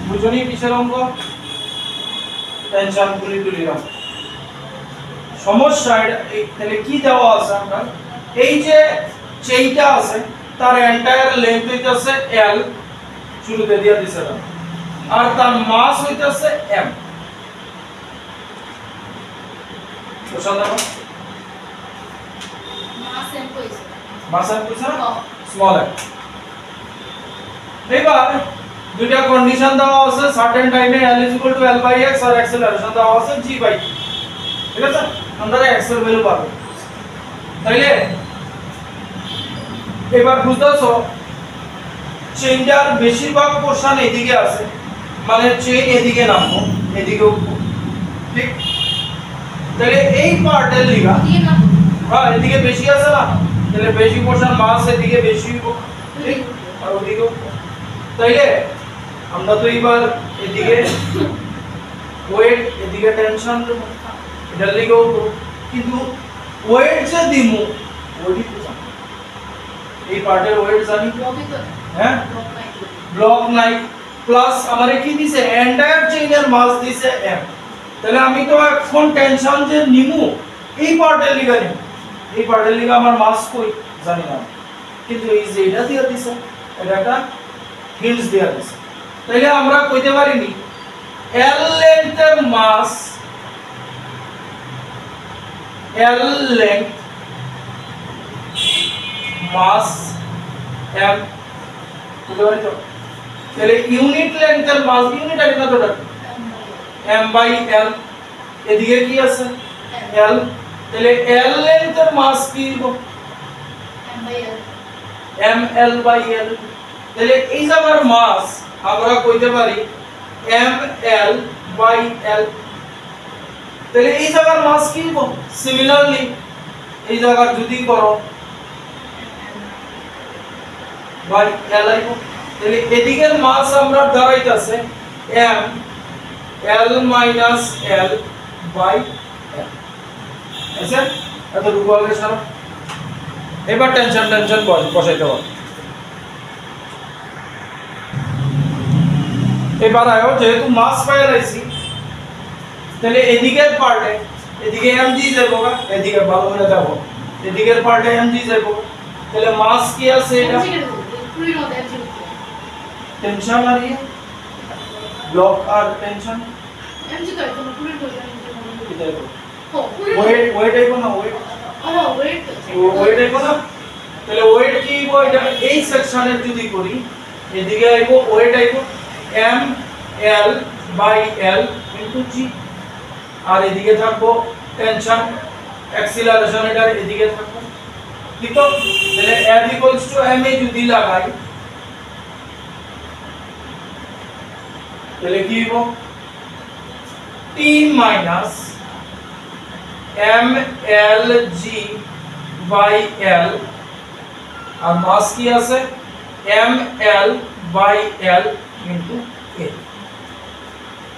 বুঝুনি কিসের অঙ্ক টেনশন গুলি তুলিলাম সমস্যা তাহলে কি দেওয়া আছে আমরা এই যে চেইনটা আছে তার এন্টায়ার লেন্থ হইতাছে l শুরুতে দিয়া দিছে না আর তার মাস হইতাছে m বুঝা গেল মাস m কইছে না স্মল m এবার দুইটা কন্ডিশন দেওয়া আছে সার্টেন টাইমে l l/x আর অ্যাক্সেলারেশন দেওয়া আছে g/t ঠিক আছে আমরা x এর ভ্যালু পাবো তাইলে এবার বুঝতেছো চেইনটার বেশিরভাগ পোরশন এদিকে আছে মানে চেইন এদিকে নামবো এদিকে উঠবো ঠিক তাহলে এই পার্টের লিগা হ্যাঁ এদিকে বেশি আছে না তাহলে বেশি পোরশন মাস এদিকে বেশি হইব ঠিক আর ওদিকে তাইলে আমরা তো এবার এদিকে ওয়েট এদিকে টেনশন দেব এটার লিগেও কিন্তু ওয়েট যে দিমু ওইটি তো জানি এই পার্টের ওয়েট জানি হ্যাঁ ব্লক নাই প্লাস আমারে কি দিছে এন্টায়ার চেইনের মাস দিছে m তাহলে আমি তো এখন টেনশন যে নিমু এই পার্টের লিগা নিমু এই পার্টের লিগা আমার মাস কই জানি না কিন্তু এই যে এটা দিয়া দিছে এটা একটা হিন্টস দিয়া দিছে তাহলে আমরা কইতে পারিনি l লেন্থের মাস l লেন্থ মাস m বুঝতে পারছো তাহলে ইউনিট লেন্থের মাস ইউনিট আর কতটা m/l এদিকে কি আছে l তাহলে l লেন্থের মাস কি হবে ml/l তাহলে এই জায়গার মাস আমরা কইতে পারি ml/l তাহলে এই জায়গার মাস কি হবে সিমিলারলি এই জায়গার যদি করো বাই l আইবো তাহলে এদিকের মাস আমরা দাঁড়াইতাছে m l - l by l আচ্ছা এত রূপ হবে স্যার এবার টেনশন বসাইতে হবে এবার আয়ো যেহেতু মাস পাইলাইছি তাহলে এদিকের পার্টে এদিকে mg যাবো না এদিকে ভালো করে যাবো এদিকের পার্টে mg যাবো তাহলে মাস কি আছে এটা टेंशन आ रही है ब्लॉक और टेंशन mg का तो पूरी हो जाएगी इधर को वेट है ना वेट हां वेट है ना তাহলে ওয়েট কি এটা এই সেকশনের যদি করি এদিকে আইবো ওয়েট আইবো m l / l * g আর এদিকে থাকবো টেনশন অ্যাক্সিলারেশন এটা এদিকে থাকবো ঠিক তো তাহলে f = m এ যদি লাগাই তাহলে কি হবে t - mlg/l আর মাস কি আছে ml/l * a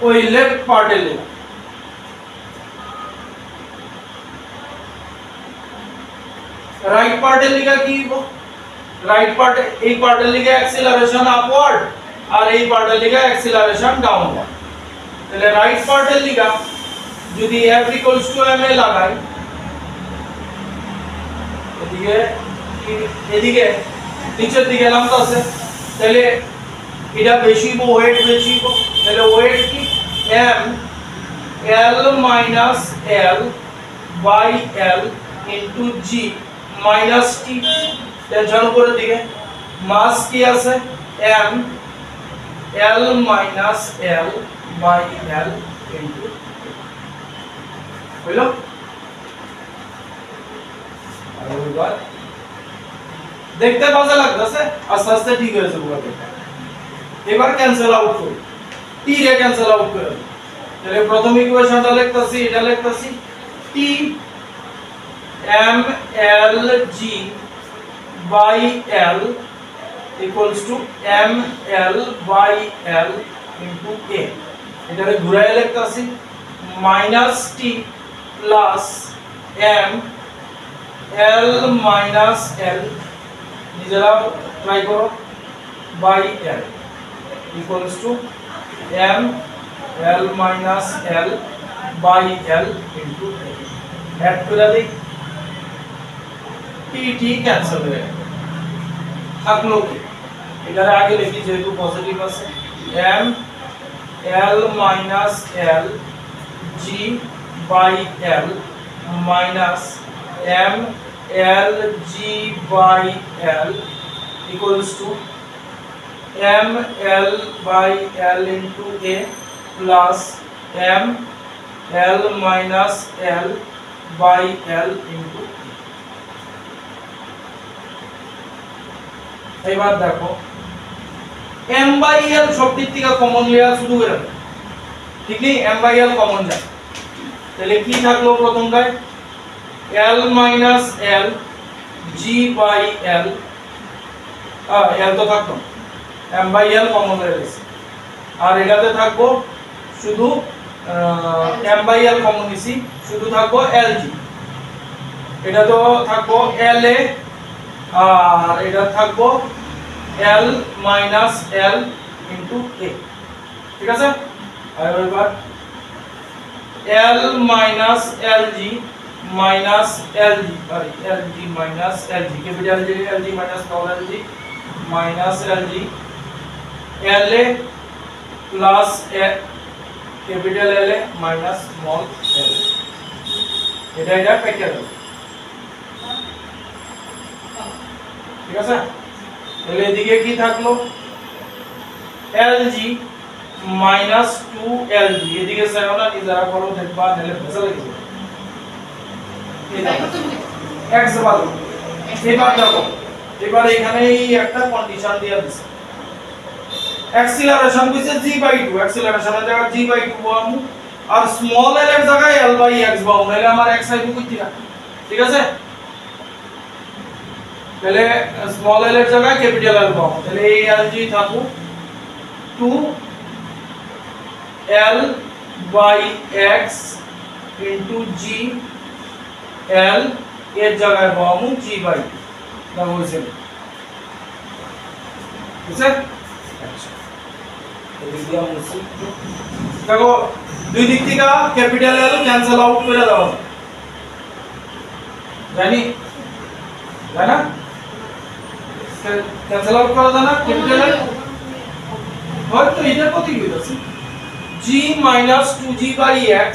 ওই লেফট পার্টে লে রাইট পার্টে লিখা কি হবে রাইট পার্ট এই পার্টে লিখা অ্যাক্সিলারেশন আপওয়ার্ড আর এই পার্টের লিখা অ্যাক্সিলারেশন ডাউনওয়ার্ড তাহলে রাইট পার্টের লিখা যদি f = m এ লাগাই এদিকে নিচের দিকে নামতে আছে তাহলে এটা বেশি ওয়েট বেশি তাহলে ওয়েট কি m l - l/l * g - t tension করে দিকে মাস কি আছে m l - l/l * হইলো আর এবার দেখতে মজা লাগতেছে আস্তে আস্তে ঠিক হয়ে যাবে এবার ক্যান্সেল আউট করি t রে ক্যান্সেল আউট করে তাহলে প্রথম ইকুয়েশনটা লিখতাছি এটা লিখতাছি t m l g/l = m l/l * a এটারে ঘুরায় লিখতাছি -t plus m l - l নিজেরা ট্রাই করো by l equals to m l minus l by l into a add করে দিই t ক্যান্সেল হয়ে গেল থাকলো কি এটার আগে লিখি যেহেতু পজিটিভ আছে m l minus l g by l minus m l g by l equals to m l by l into a plus m l minus l by l into a এবার দেখো m by l সব দিক থেকে common লিয়া শুরু করে ঠিক নেই m by l কমন যায় তাহলে কি থাকলো প্রথমটায় l minus l g by l l তো থাকতো m by l কমন হয়ে গেছে আর এটাতে থাকবো শুধু m by l কমন নিছি শুধু থাকবো lg এটা তো থাকবো la আর এটা থাকবো l minus l into a ঠিক আছে আর এবার l minus lg minus lg sorry lg minus lg capital lg minus small lg minus lg la plus capital la minus small l এটা কেটে দাও ঠিক আছে তাহলে এদিকে কি থাকলো lg minus 2lg এদিকে সেগুলো নিজেরা করো দেখবা নালে ভেসা লাগে x ভালো এবার দেখো এবার এখানে এই একটা কন্ডিশন দেয়া দিছে অ্যাক্সিলারেশন কইছে g/2 অ্যাক্সিলারেশনের জায়গা g/2 পাবো আর স্মল l এর জায়গায় l/x পাবো নালে আমার x আইবো কইতি না ঠিক আছে তাহলে স্মল l এর জায়গায় ক্যাপিটাল L পাবো তাহলে এই lg থাকো 2 l by x into g l এর জায়গায় পাবো g/2 দেখো হইছে বুঝছেন আচ্ছা এই দিয়া মুছি দেখো দুই দিক থেকে ক্যাপিটাল L ক্যান্সেল আউট করে দাও জানি জানা ক্যান্সেল আউট করা যায় না ক্যাপিটাল L হয়তো এটা কত কি হইছে g minus 2g by x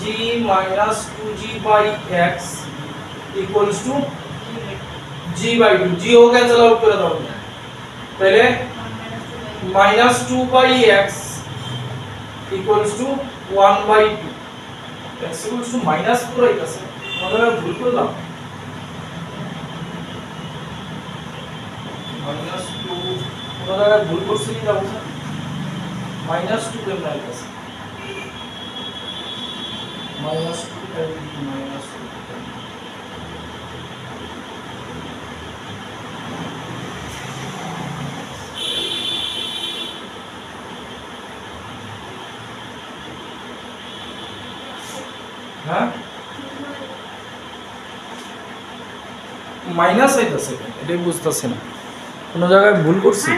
g minus 2g by x equals to g/2 g हो कैंसिल आउट করে দাও তাহলে minus 2 by x equals to 1/2 x equals to minus পুরো হইতাছে আমরা ভুল করলাম minus 2 আমরা ভুল করছি কি যাবো minus 2 কেমন আইতাছে minus 2 minus 2 হ্যাঁ মাইনাস হইতাছে এটা বুঝতাছি না কোন জায়গায় ভুল করছি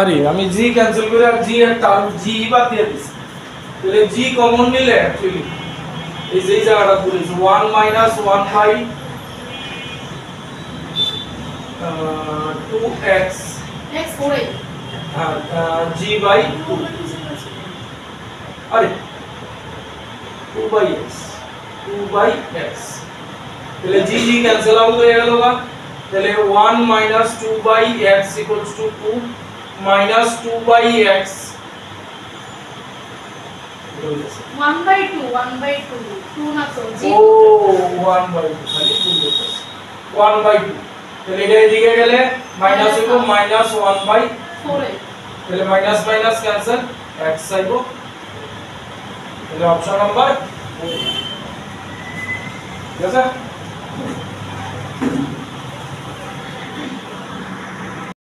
আরে আমি জি ক্যান্সেল করে আর জি এর টার্ম জি বাদ দিয়ে দিছি তাহলে জি কমন নিলে অ্যাকচুয়ালি এই যে জায়গাটা বলেছি 1 minus 1 by 2x x করে g by 2 আরে 2 by x 2 by x তাহলে g ক্যান্সেল আউট হয়ে গেল বা তাহলে 1 minus 2 by x equals to 2 minus 2 by x 1/2 2 না তো g ও 1/2 খালি ভুল হচ্ছে 1/2 তাহলে এটা এদিকে গেলে মাইনাস হইবো মাইনাস 1/4 তাহলে মাইনাস মাইনাস ক্যান্সেল x আইবো তাহলে অপশন নাম্বার ঠিক আছে